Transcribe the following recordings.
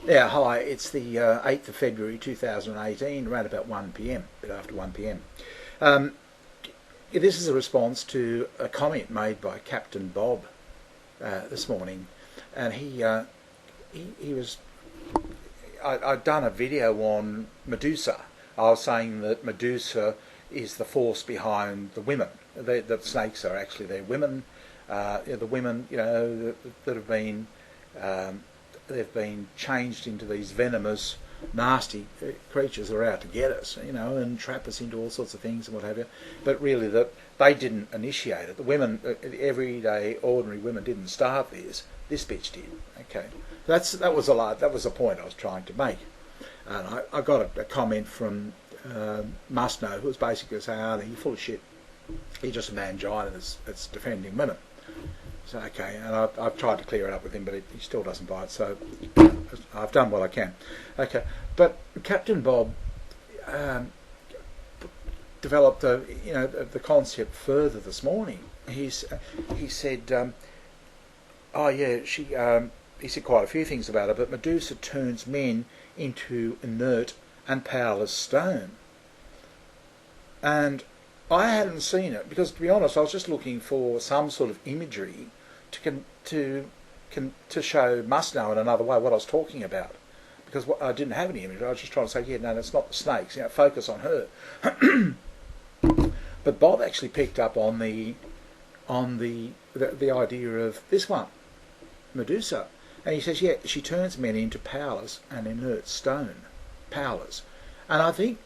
Yeah, hi. It's the 8th of February 2018, around about 1 p.m, a bit after 1 p.m. Um, this is a response to a comment made by Captain Bob this morning, and he was. I'd done a video on Medusa. I was saying that Medusa is the force behind the women. The snakes are actually their women. The women, that have been. They've been changed into these venomous, nasty creatures that are out to get us, and trap us into all sorts of things and what have you. But really, that they didn't initiate it. The women, everyday, ordinary women, didn't start this. This bitch did. Okay, that was the point I was trying to make. And I got a comment from Must Know, who was basically saying, "Oh, you're full of shit. You're just a mangina that's defending women." So, okay, and I've tried to clear it up with him, but he still doesn't bite, so I've done what I can. Okay, but Captain Bob developed the concept further this morning. He said, oh yeah, he said quite a few things about it, but Medusa turns men into inert and powerless stone. And I hadn't seen it because, to be honest, I was just looking for some sort of imagery to show Must Know in another way what I was talking about, because I didn't have any imagery. I was just trying to say, yeah, no, it's not the snakes. Focus on her. But Bob actually picked up on the idea of this one, Medusa, and he says, yeah, she turns men into powerless and inert stone, powerless, and I think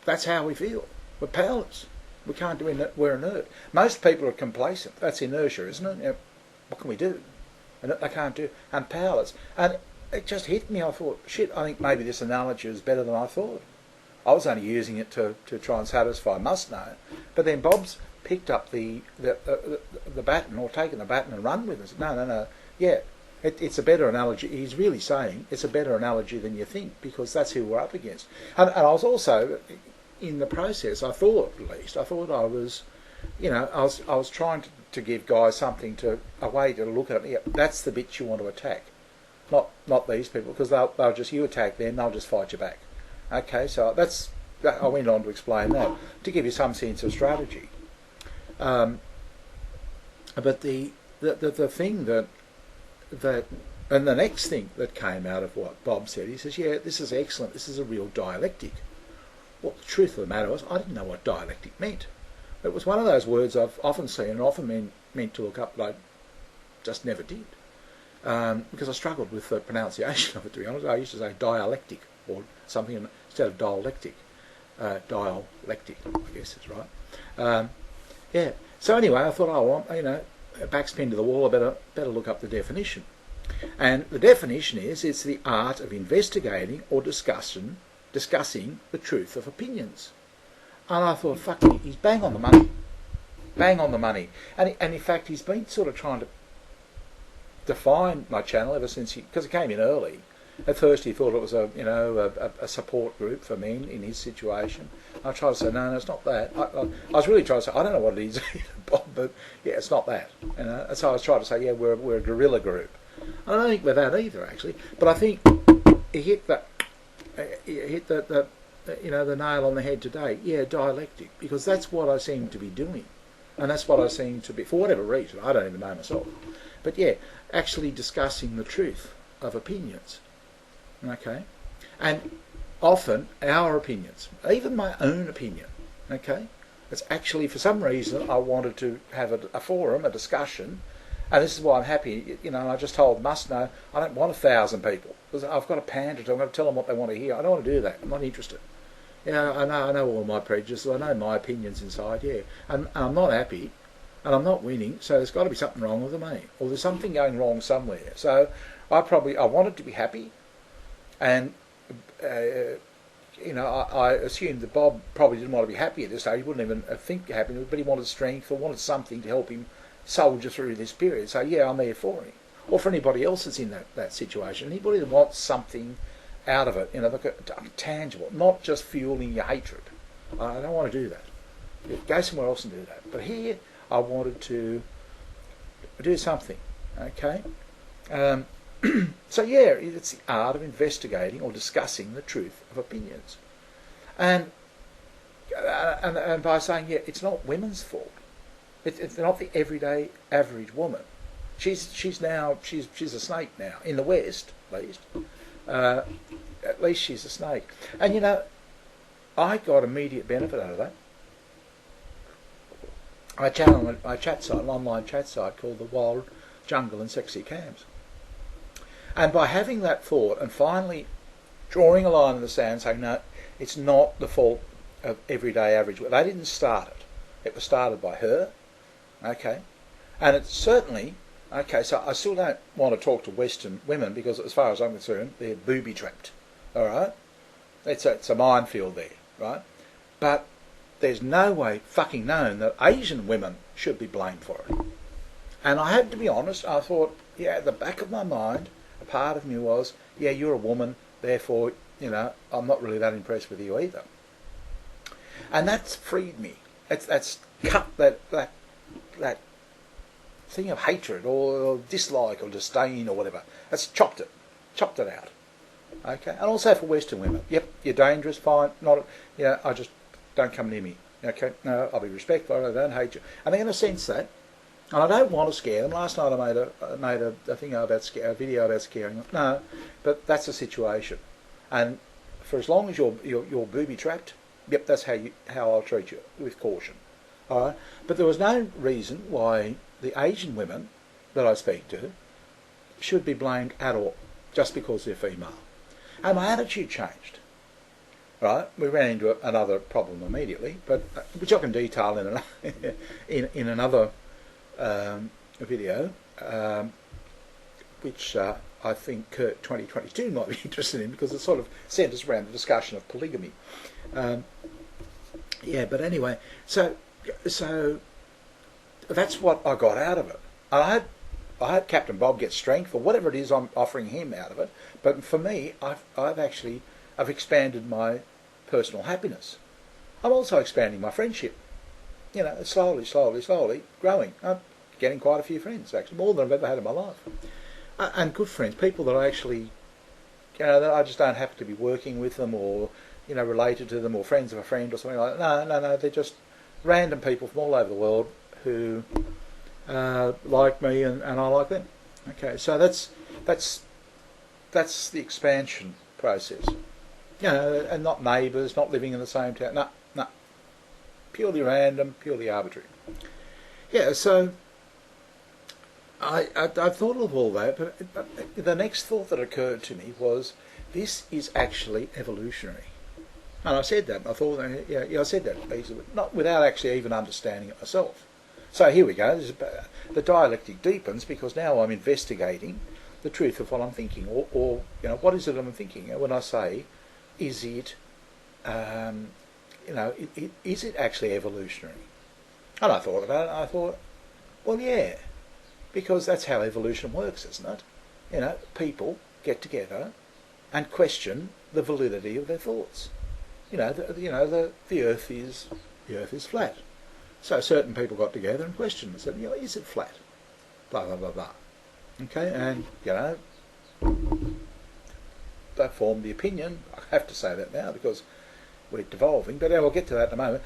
that's how we feel. We're powerless. We can't do it. We're inert. Most people are complacent. That's inertia, isn't it? What can we do? And they can't do. And powerless. And it just hit me. I thought, shit, I think maybe this analogy is better than I thought. I was only using it to try and satisfy Must Know. But then Bob's picked up the baton, or taken the baton and run with it. No. Yeah, it's a better analogy. He's really saying it's a better analogy than you think, because that's who we're up against. And I was also, in the process, I thought I was, I was trying to give guys a way to look at it. Yeah, that's the bit you want to attack, not these people, because they'll just, you attack them, they'll just fight you back. Okay, so I went on to explain that to give you some sense of strategy. But the thing that and the next thing that came out of what Bob said, he says, yeah, this is excellent. This is a real dialectic. Well, the truth of the matter was, I didn't know what dialectic meant. It was one of those words I've often seen and often meant to look up, but I just never did, because I struggled with the pronunciation of it, to be honest. I used to say dialectic or something instead of dialectic. Dialectic, I guess is right. Yeah. So anyway, I thought, backspin to the wall, I better look up the definition. And the definition is, it's the art of investigating or discussing the truth of opinions. And I thought, fuck me, he's bang on the money. Bang on the money. And in fact, he's been sort of trying to define my channel ever since because it came in early. At first he thought it was a support group for men in his situation. I tried to say, no, it's not that. I was really trying to say, I don't know what it is, Bob, but yeah, it's not that. And so I was trying to say, yeah, we're a guerrilla group. I don't think we're that either, actually. But I think he hit the nail on the head today. Yeah, dialectic, because that's what I seem to be doing, and that's what I seem to be, for whatever reason, I don't even know myself. But yeah, actually discussing the truth of opinions. Okay, and often our opinions, even my own opinion. Okay, it's actually, for some reason, I wanted to have a forum, a discussion. And this is why I'm happy, I just told Must Know, I don't want 1,000 people, because I've got a pander to them, I've got to tell them what they want to hear. I don't want to do that. I'm not interested. I know all my prejudices, I know my opinions inside, yeah. And I'm not happy, and I'm not winning, so there's got to be something wrong with me, or there's something going wrong somewhere. So I wanted to be happy, and I assumed that Bob probably didn't want to be happy at this stage. He wouldn't even think happy, but he wanted strength or wanted something to help him soldier through this period. So yeah, I'm there for him, or for anybody else that's in that situation. Anybody that wants something out of it, tangible, not just fueling your hatred. I don't want to do that. Go somewhere else and do that. But here, I wanted to do something. Okay. So yeah, it's the art of investigating or discussing the truth of opinions, and by saying it's not women's fault. It's not the everyday average woman. She's a snake now in the West, at least. At least she's a snake, and I got immediate benefit out of that. I chat on a chat site, an online chat site called the Wild Jungle and Sexy Cams. And by having that thought and finally drawing a line in the sand saying, no, it's not the fault of everyday average. They didn't start it. It was started by her. Okay. And it's certainly, okay, so I still don't want to talk to Western women because as far as I'm concerned, they're booby-trapped. All right? It's a minefield there, right? But there's no way fucking known that Asian women should be blamed for it. And I had to be honest, I thought, at the back of my mind, a part of me was, you're a woman, therefore, I'm not really that impressed with you either. And that's freed me. That's cut that thing of hatred or dislike or disdain or whatever. That's chopped it out. Okay, and also for Western women. Yep, you're dangerous, fine, not, I just don't come near me. Okay, no, I'll be respectful, I don't hate you. And they're going to sense that. And I don't want to scare them. Last night I made a thing about a video about scaring them. No, but that's the situation. And for as long as you're booby trapped, yep, that's how I'll treat you, with caution. All right. But there was no reason why the Asian women that I speak to should be blamed at all, just because they're female. And my attitude changed. Right, we ran into another problem immediately, but which I can detail in another video, which I think Kurt 2022 might be interested in because it sort of centres around the discussion of polygamy. But anyway, so that's what I got out of it. I hope Captain Bob gets strength or whatever it is I'm offering him out of it. But for me, I've expanded my personal happiness. I'm also expanding my friendship. Slowly growing. I'm getting quite a few friends, actually, more than I've ever had in my life. And good friends, people that I actually, that I just don't have to be working with them or, related to them or friends of a friend or something like that. No, they're just random people from all over the world who like me and I like them. Okay, so that's the expansion process. And not neighbours, not living in the same town. No. Purely random, purely arbitrary. Yeah, so I thought of all that, but the next thought that occurred to me was, this is actually evolutionary. And I said that, and I thought, I said that easily, not without actually even understanding it myself. So here we go. The dialectic deepens because now I'm investigating the truth of what I'm thinking, or what is it I'm thinking? When I say, is it actually evolutionary? And I thought about it, and I thought, well, yeah, because that's how evolution works, isn't it? People get together and question the validity of their thoughts. The Earth is flat. So certain people got together and questioned and said, is it flat? Blah blah blah blah. Okay, and they formed the opinion. I have to say that now because we're devolving, but we'll get to that in a moment.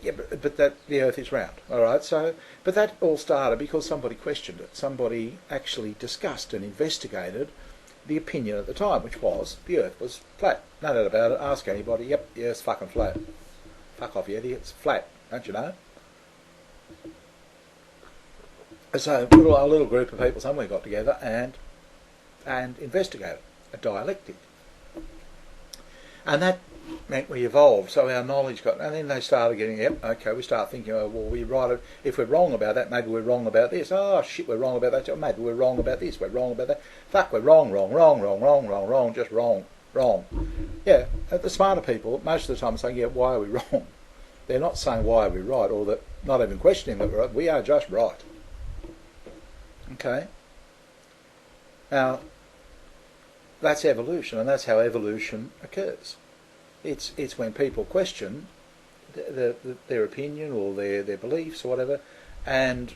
Yeah, but that the Earth is round. All right. So, but that all started because somebody questioned it. Somebody actually discussed and investigated the opinion at the time, which was the Earth was flat. No doubt about it. Ask anybody. Yep, yeah, it's fucking flat. Fuck off, you idiot. It's flat. Don't you know? So a little group of people somewhere got together and investigated a dialectic, and that meant we evolved. So our knowledge got, and then they started getting, we start thinking, we right. If we're wrong about that, maybe we're wrong about this. Oh shit, we're wrong about that. Maybe we're wrong about this. We're wrong about that. Fuck, we're wrong, just wrong. Yeah, the smarter people most of the time are saying, why are we wrong? They're not saying why are we right, or that not even questioning that we're right. We are just right. Okay. Now, that's evolution, and that's how evolution occurs. It's when people question their opinion or their beliefs or whatever, and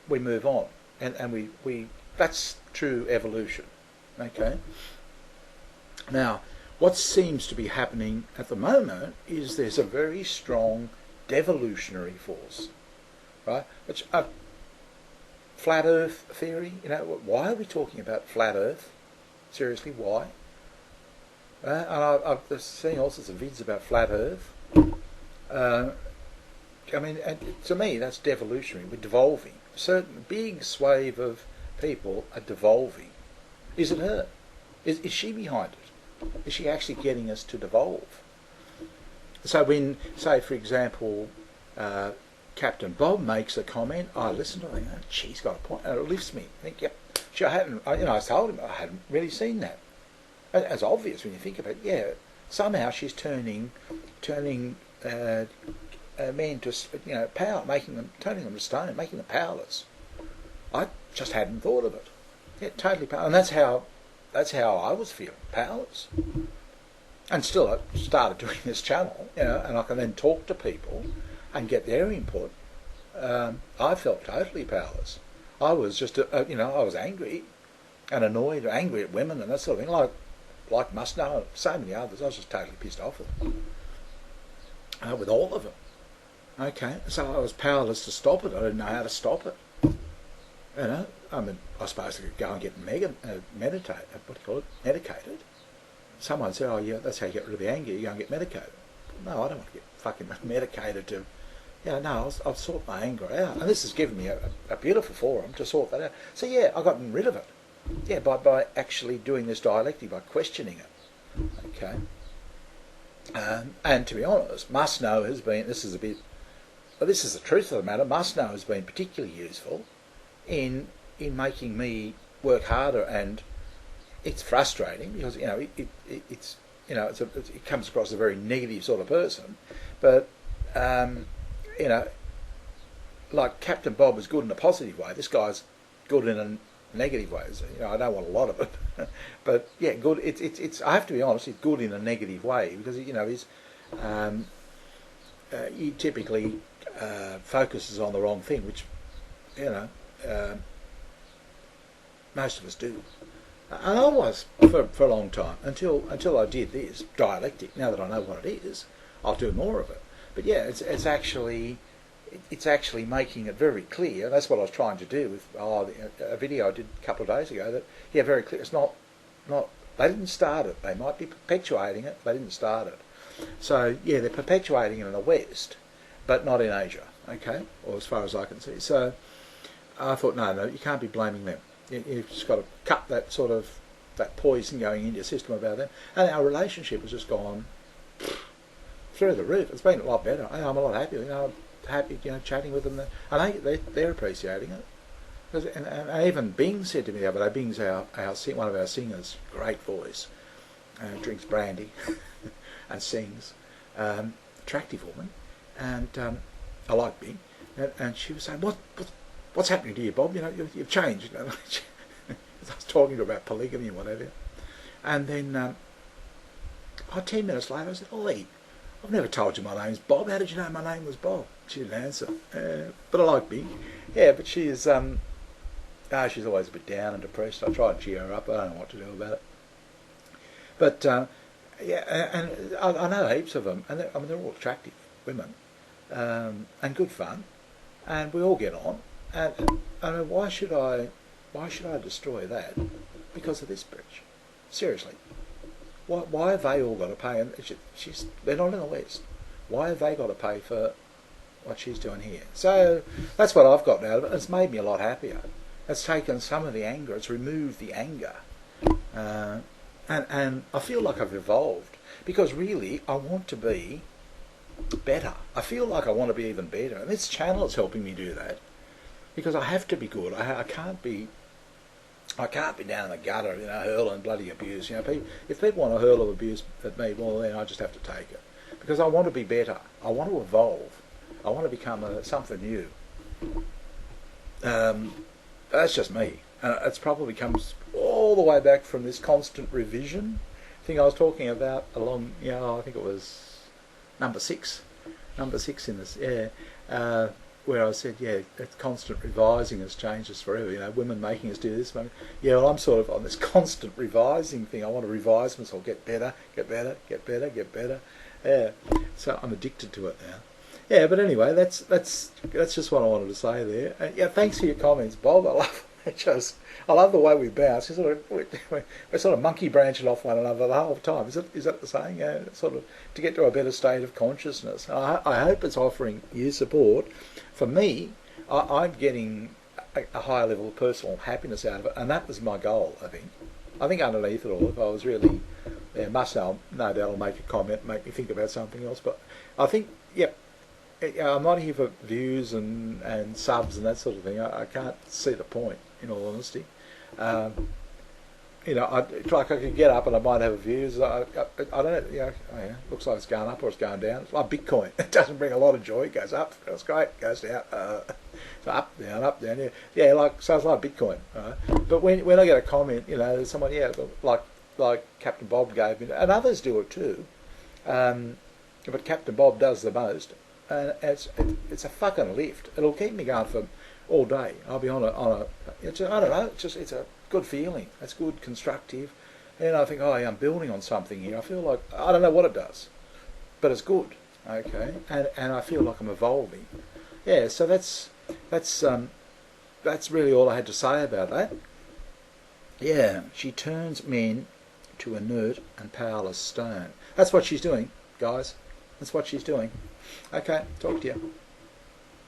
we move on, and we That's true evolution. Okay. Now, what seems to be happening at the moment is there's a very strong devolutionary force, right? Which flat Earth theory. You know, why are we talking about flat Earth? Seriously, why? And I've seen all sorts of vids about flat Earth. I mean, to me, that's devolutionary. We're devolving. A certain big swathe of people are devolving. Is it her? Is she behind it? Is she actually getting us to devolve? So when, say, for example, Captain Bob makes a comment, I listen to her and think, oh, she's got a point, and it lifts me. I think, yep. I told him I hadn't really seen that. It's obvious when you think about it. Yeah, somehow she's turning men to, power, turning them to stone, making them powerless. I just hadn't thought of it. Yeah, totally powerless, and that's how I was feeling, powerless. And still, I started doing this channel, and I can then talk to people and get their input. I felt totally powerless. I was just, I was angry and annoyed, angry at women and that sort of thing, like Must-Know, so many others. I was just totally pissed off with them, with all of them. Okay, so I was powerless to stop it. I didn't know how to stop it. I mean, I suppose I could go and get medicated. Someone said, oh yeah, that's how you get rid of the anger, you go and get medicated. No, I don't want to get fucking medicated to, I'll sort my anger out. And this has given me a beautiful forum to sort that out. So yeah, I've gotten rid of it. Yeah, by actually doing this dialectic, by questioning it. Okay. And to be honest, Must-Know has been, this is the truth of the matter, Must-Know has been particularly useful in making me work harder, and it's frustrating because it comes across as a very negative sort of person, but like Captain Bob is good in a positive way, this guy's good in a negative way. I don't want a lot of it, but yeah, good. It's. I have to be honest, it's good in a negative way because he typically focuses on the wrong thing, which most of us do. And I was for a long time until I did this dialectic. Now that I know what it is, I'll do more of it. But yeah, it's actually making it very clear. That's what I was trying to do with a video I did a couple of days ago. That very clear. It's not. They didn't start it. They might be perpetuating it. They didn't start it. So yeah, they're perpetuating it in the West, but not in Asia. Okay, or as far as I can see. So I thought, no, you can't be blaming them. You've just got to cut that poison going into your system about them. And our relationship has just gone through the roof. It's been a lot better. I'm a lot happier. Happy, chatting with them. And they're appreciating it. And even Bing said to me the other day, Bing's one of our singers, great voice, drinks brandy and sings, attractive woman, and I like Bing. And she was saying, what's happening to you, Bob? You've changed. I was talking to her about polygamy and whatever. And then 10 minutes later I said, Lee, I've never told you my name's Bob. How did you know my name was Bob? She didn't answer. But I like Bing. Yeah, but she's she's always a bit down and depressed. I try to cheer her up. I don't know what to do about it. But and I know heaps of them, and they're all attractive women, and good fun, and we all get on. And I mean, why should I destroy that because of this bitch? Seriously, why have they all got to pay? And they're not in the West. Why have they got to pay for what she's doing here? So that's what I've gotten out of it. It's made me a lot happier. It's taken some of the anger. It's removed the anger, and I feel like I've evolved because really I want to be better. I feel like I want to be even better, and this channel is helping me do that. Because I have to be good. I can't be down in the gutter, hurling bloody abuse. If people want to hurl abuse at me, well then I just have to take it. Because I want to be better. I want to evolve. I want to become something new. That's just me. And it's probably comes all the way back from this constant revision thing I was talking about along, I think it was number 6 in this, where I said, yeah, that constant revising has changed us forever. You know, women making us do this. Yeah, well, I'm sort of on this constant revising thing. I want to revise myself, get better, get better, get better, get better. Yeah, so I'm addicted to it now. Yeah, but anyway, that's just what I wanted to say there. Yeah, thanks for your comments, Bob. I love I love the way we bounce. We're sort of monkey branching off one another the whole time. Is that the saying? Sort of to get to a better state of consciousness. I hope it's offering you support. For me, I'm getting a higher level of personal happiness out of it, and that was my goal. I think underneath it all, if I was really, no doubt I'll make a comment, make me think about something else. But I think, yep. I'm not here for views and subs and that sort of thing. I can't see the point, in all honesty. You know, I could get up and I might have views. I don't know. Looks like it's going up or it's going down. It's like Bitcoin. It doesn't bring a lot of joy. It goes up, feels great. It goes down. So up, down. Yeah, like sounds like Bitcoin. Right? But when I get a comment, you know, there's someone, like Captain Bob gave me, and others do it too. But Captain Bob does the most. And it's a fucking lift. It'll keep me going for all day. I'll be on a I don't know. It's a good feeling. It's good, constructive, and I think, oh, yeah, I'm building on something here. I feel like I don't know what it does, but it's good. Okay, and I feel like I'm evolving. Yeah. So that's really all I had to say about that. Yeah, she turns men to inert and powerless stone. That's what she's doing, guys. That's what she's doing. Okay, talk to you.